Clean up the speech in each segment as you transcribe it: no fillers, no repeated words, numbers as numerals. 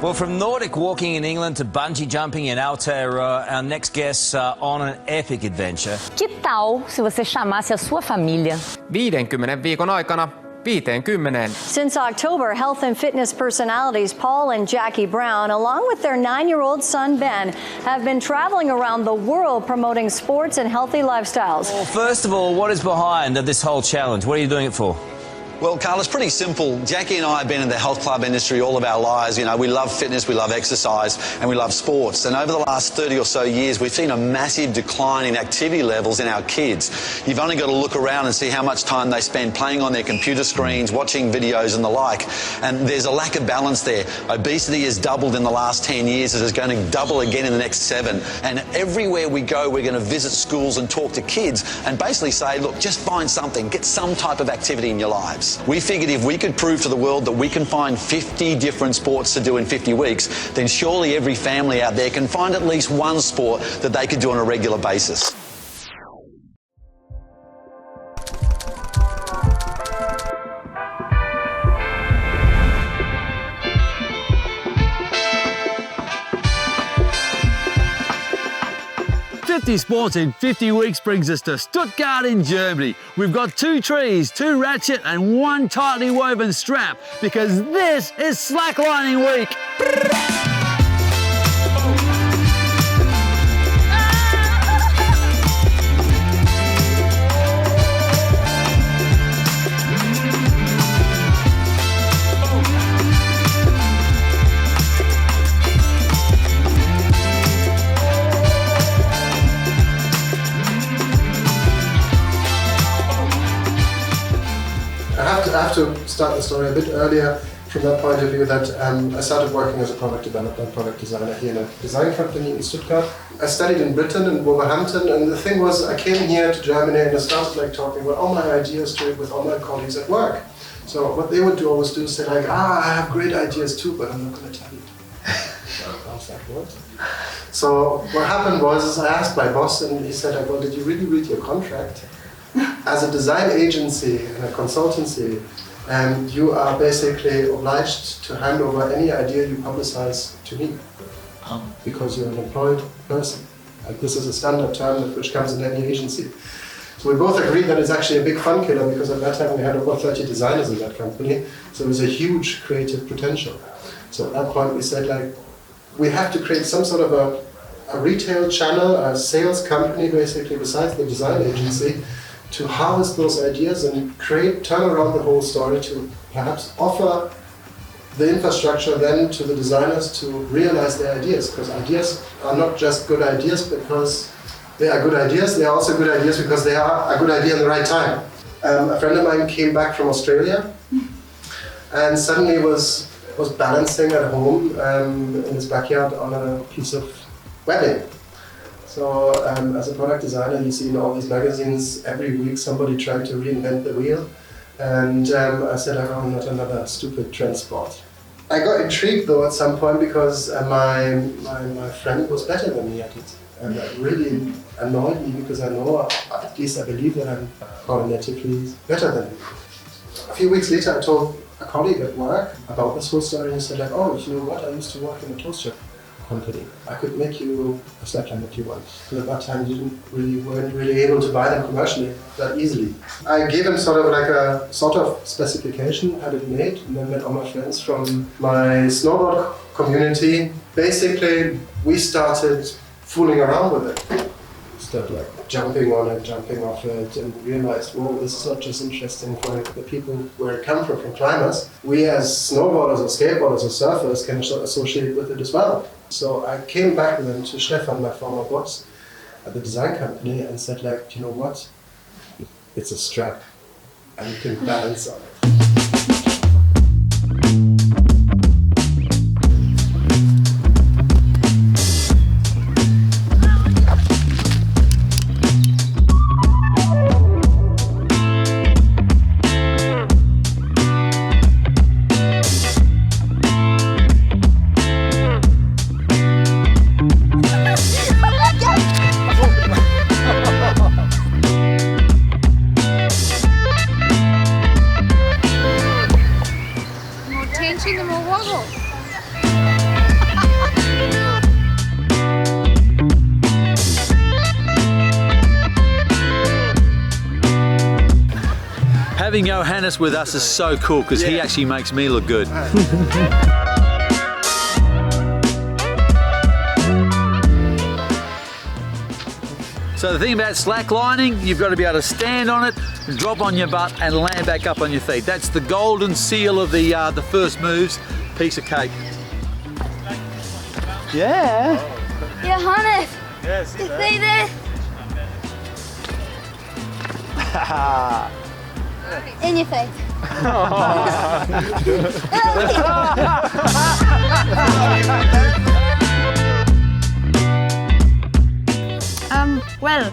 Well, from Nordic walking in England to bungee jumping in Aotearoa, our next guests are on an epic adventure. Que tal se você chamasse a sua família? 50 viikon aikana 50. Since October, health and fitness personalities Paul and Jackie Brown, along with their 9-year-old son Ben, have been traveling around the world promoting sports and healthy lifestyles. Well, first of all, what is behind this whole challenge? What are you doing it for? Well, Carl, it's pretty simple. Jackie and I have been in the health club industry all of our lives. You know, we love fitness, we love exercise, and we love sports. And over the last 30 or so years, we've seen a massive decline in activity levels in our kids. You've only got to look around and see how much time they spend playing on their computer screens, watching videos and the like. And there's a lack of balance there. Obesity has doubled in the last 10 years. It is going to double again in the next 7. And everywhere we go, we're going to visit schools and talk to kids and basically say, look, just find something, get some type of activity in your lives. We figured if we could prove to the world that we can find 50 different sports to do in 50 weeks, then surely every family out there can find at least one sport that they could do on a regular basis. Sports in 50 weeks brings us to Stuttgart in Germany. We've got 2 trees, 2 ratchet and 1 tightly woven strap because this is Slacklining Week. I have to start the story a bit earlier from that point of view that I started working as a product developer and product designer here in a design company in Stuttgart. I studied in Britain, in Wolverhampton, and the thing was I came here to Germany and I started talking about all my ideas to it with all my colleagues at work. So what they would always do is say I have great ideas too, but I'm not going to tell you. I was like, what? So what happened was I asked my boss and he said, well, did you really read your contract? As a design agency and a consultancy, you are basically obliged to hand over any idea you publicize to me, because you're an employed person. This is a standard term which comes in any agency. So we both agreed that it's actually a big fun killer because at that time we had over 30 designers in that company, so it was a huge creative potential. So at that point we said we have to create some sort of a retail channel, a sales company basically besides the design agency, to harvest those ideas and turn around the whole story to perhaps offer the infrastructure then to the designers to realize their ideas. Because ideas are not just good ideas because they are good ideas, they are also good ideas because they are a good idea in the right time. A friend of mine came back from Australia and suddenly was balancing at home in his backyard on a piece of webbing. So as a product designer, you see in all these magazines every week somebody trying to reinvent the wheel. And I said, oh, not another stupid trend sport. I got intrigued though at some point because my friend was better than me at it. And that really annoyed me because I know, at least I believe that I'm cognitively better than him. A few weeks later I told a colleague at work about this whole story and he said oh, you know what, I used to work in a toaster company. I could make you a slackline if you want. And at that time you weren't really able to buy them commercially that easily. I gave him sort of specification, had it made, and then met all my friends from my snowboard community. Basically, we started fooling around with it. Started jumping on it, jumping off it, and realized, whoa, this is not just interesting for the people where it comes from climbers. We as snowboarders or skateboarders or surfers can associate with it as well. So I came back then to Stefan, my former boss at the design company, and said you know what? It's a strap, and you can balance on it. Having Johannes with us is so cool because he actually makes me look good. So the thing about slacklining, you've got to be able to stand on it, drop on your butt and land back up on your feet. That's the golden seal of the first moves. Piece of cake. Yeah. Johannes, you see this? In your face. Well,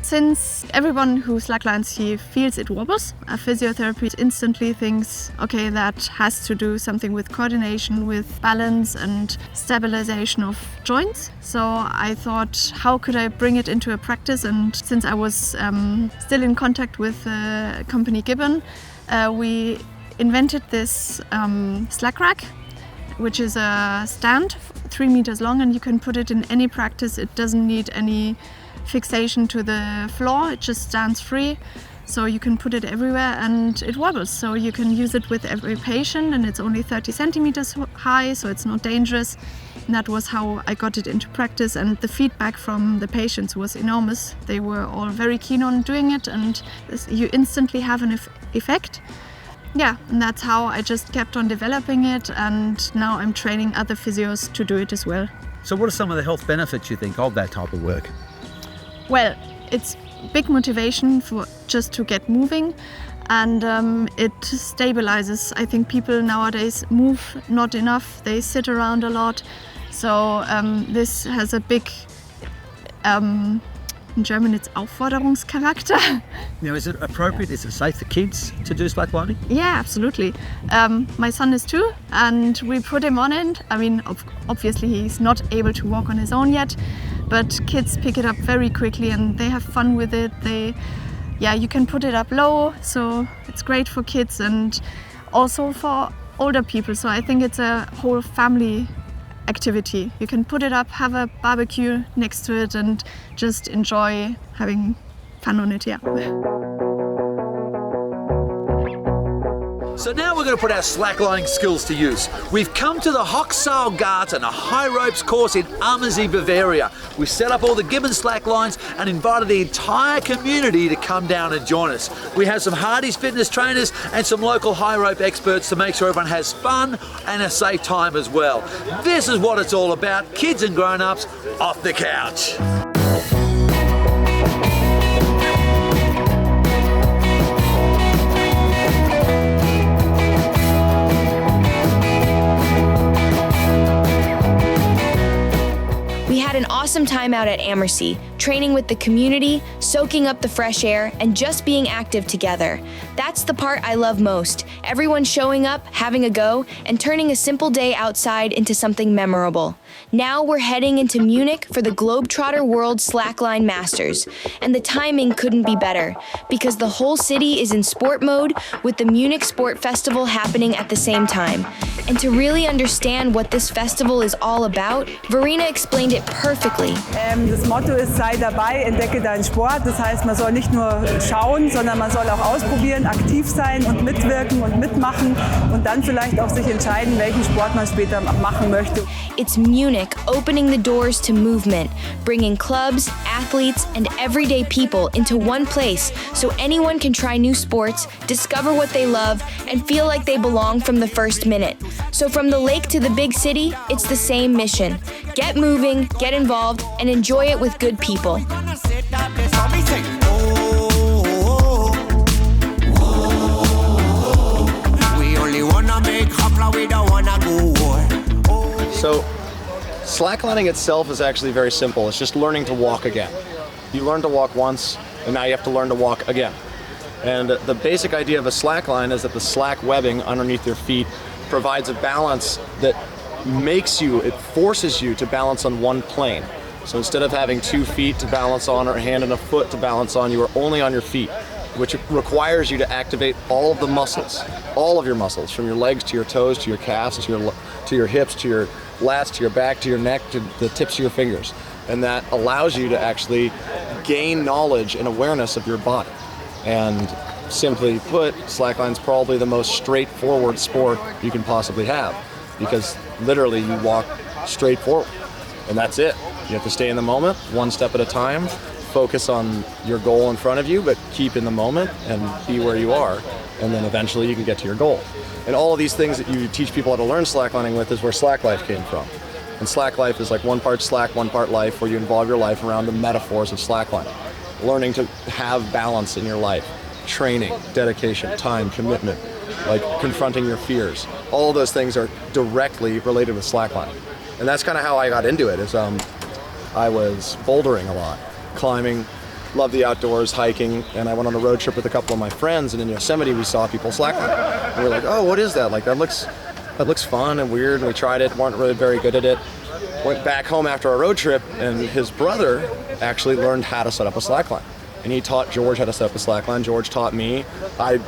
since everyone who slacklines here feels it wobbles, a physiotherapist instantly thinks, okay, that has to do something with coordination, with balance and stabilization of joints. So I thought, how could I bring it into a practice? And since I was still in contact with the company GIBBON, we invented this slack rack, which is a stand 3 meters long, and you can put it in any practice. It doesn't need any fixation to the floor, it just stands free, so you can put it everywhere and it wobbles, so you can use it with every patient, and it's only 30 centimeters high, so it's not dangerous. And that was how I got it into practice, and the feedback from the patients was enormous. They were all very keen on doing it, and you instantly have an effect. Yeah, and that's how I just kept on developing it, and now I'm training other physios to do it as well. So what are some of the health benefits you think of that type of work? Well, it's big motivation for just to get moving, and it stabilizes. I think people nowadays move not enough, they sit around a lot, so this has a big, in German it's Aufforderungscharakter. Now, is it appropriate, is it safe for kids to do slacklining? Yeah, absolutely. My son is 2 and we put him on it. I mean, obviously he's not able to walk on his own yet, but kids pick it up very quickly and they have fun with it. You can put it up low, so it's great for kids and also for older people. So I think it's a whole family activity. You can put it up, have a barbecue next to it and just enjoy having fun on it, yeah. So now we're going to put our slacklining skills to use. We've come to the Hochseilgarten, a high ropes course in Ammersee, Bavaria. We set up all the GIBBON slacklines and invited the entire community to come down and join us. We have some Hardy's fitness trainers and some local high rope experts to make sure everyone has fun and a safe time as well. This is what it's all about, kids and grown-ups off the couch. An awesome time out at Ammersee, training with the community, soaking up the fresh air, and just being active together. That's the part I love most. Everyone showing up, having a go, and turning a simple day outside into something memorable. Now we're heading into Munich for the Globetrotter World Slackline Masters, and the timing couldn't be better, because the whole city is in sport mode with the Munich Sport Festival happening at the same time. And to really understand what this festival is all about, Verena explained it perfectly. Das Motto ist, sei dabei, entdecke deinen Sport. Das heißt, man soll nicht nur schauen, sondern man soll auch ausprobieren, aktiv sein und mitwirken und mitmachen und dann vielleicht auch sich entscheiden, welchen Sport man später machen möchte. It's Munich opening the doors to movement, bringing clubs, athletes, and everyday people into one place so anyone can try new sports, discover what they love, and feel like they belong from the first minute. So from the lake to the big city, it's the same mission. Get moving, get involved, and enjoy it with good people. So, slacklining itself is actually very simple. It's just learning to walk again. You learn to walk once, and now you have to learn to walk again. And the basic idea of a slackline is that the slack webbing underneath your feet provides a balance that it forces you to balance on one plane. So instead of having 2 feet to balance on or a hand and a foot to balance on, you are only on your feet, which requires you to activate all of the muscles, all of your muscles, from your legs to your toes, to your calves, to your hips, to your lats, to your back, to your neck, to the tips of your fingers. And that allows you to actually gain knowledge and awareness of your body. And simply put, slackline's probably the most straightforward sport you can possibly have, because literally you walk straight forward, and that's it. You have to stay in the moment, one step at a time, focus on your goal in front of you, but keep in the moment and be where you are, and then eventually you can get to your goal. And all of these things that you teach people how to learn slacklining with is where slack life came from. And slack life is like one part slack, one part life, where you involve your life around the metaphors of slacklining. Learning to have balance in your life, training, dedication, time, commitment, like confronting your fears. All of those things are directly related with slacklining. And that's kind of how I got into it, is I was bouldering a lot, climbing, loved the outdoors, hiking, and I went on a road trip with a couple of my friends, and in Yosemite we saw people slacklining. And we were like, oh, what is that? Like, that looks fun and weird, and we tried it, weren't really very good at it. Went back home after our road trip, and his brother actually learned how to set up a slackline. And he taught George how to set up a slackline. George taught me. I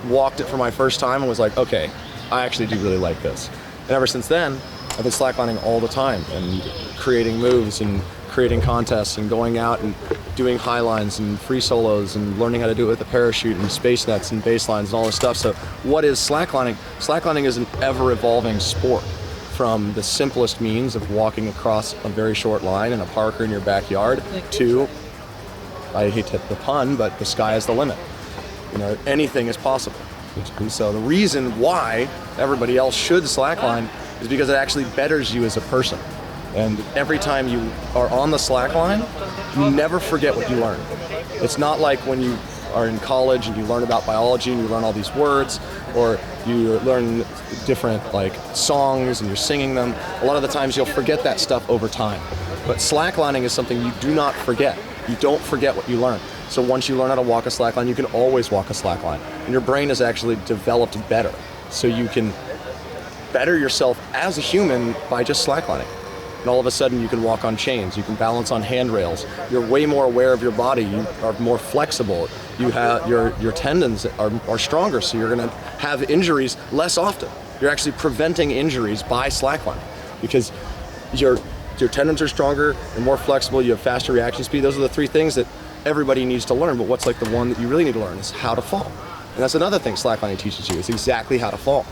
walked it for my first time and was like, okay, I actually do really like this. And ever since then, I've been slacklining all the time and creating moves and creating contests and going out and doing high lines and free solos and learning how to do it with a parachute and space nets and baselines and all this stuff. So what is slacklining? Slacklining is an ever-evolving sport, from the simplest means of walking across a very short line in a park or in your backyard to, I hate the pun, but the sky is the limit. You know, anything is possible. And so the reason why everybody else should slackline is because it actually betters you as a person. And every time you are on the slackline, you never forget what you learn. It's not like when you are in college and you learn about biology and you learn all these words, or you learn different like songs and you're singing them. A lot of the times you'll forget that stuff over time. But slacklining is something you do not forget. You don't forget what you learn. So once you learn how to walk a slackline, you can always walk a slackline. And your brain is actually developed better. So you can better yourself as a human by just slacklining. And all of a sudden you can walk on chains, you can balance on handrails, you're way more aware of your body, you are more flexible, you have your tendons are stronger, so you're gonna have injuries less often. You're actually preventing injuries by slacklining because your tendons are stronger, you're more flexible, you have faster reaction speed. Those are the three things that everybody needs to learn, but what's like the one that you really need to learn is how to fall. And that's another thing slacklining teaches you, is exactly how to fall.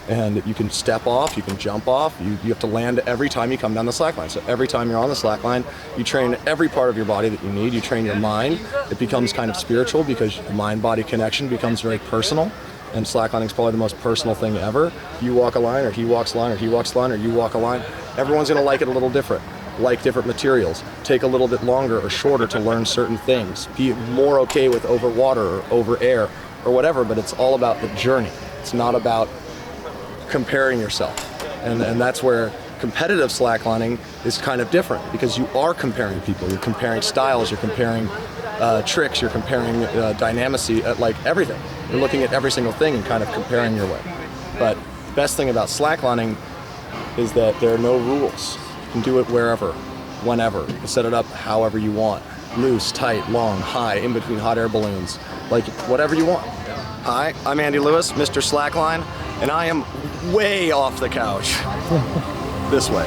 And you can step off, you can jump off, you have to land every time you come down the slackline. So every time you're on the slackline, you train every part of your body that you need. You train your mind. It becomes kind of spiritual because the mind-body connection becomes very personal. And slacklining is probably the most personal thing ever. You walk a line, or he walks a line, or he walks a line, or you walk a line. Everyone's gonna like it a little different. Like different materials, take a little bit longer or shorter to learn certain things. Be more okay with over water or over air or whatever, but it's all about the journey. It's not about comparing yourself, and that's where competitive slacklining is kind of different, because you are comparing people, you're comparing styles, you're comparing tricks, you're comparing dynamicy, like everything. You're looking at every single thing and kind of comparing your way. But the best thing about slacklining is that there are no rules. You can do it wherever, whenever. You can set it up however you want. Loose, tight, long, high, in between hot air balloons, like whatever you want. Hi, I'm Andy Lewis, Mr. Slackline, and I am way off the couch. This way.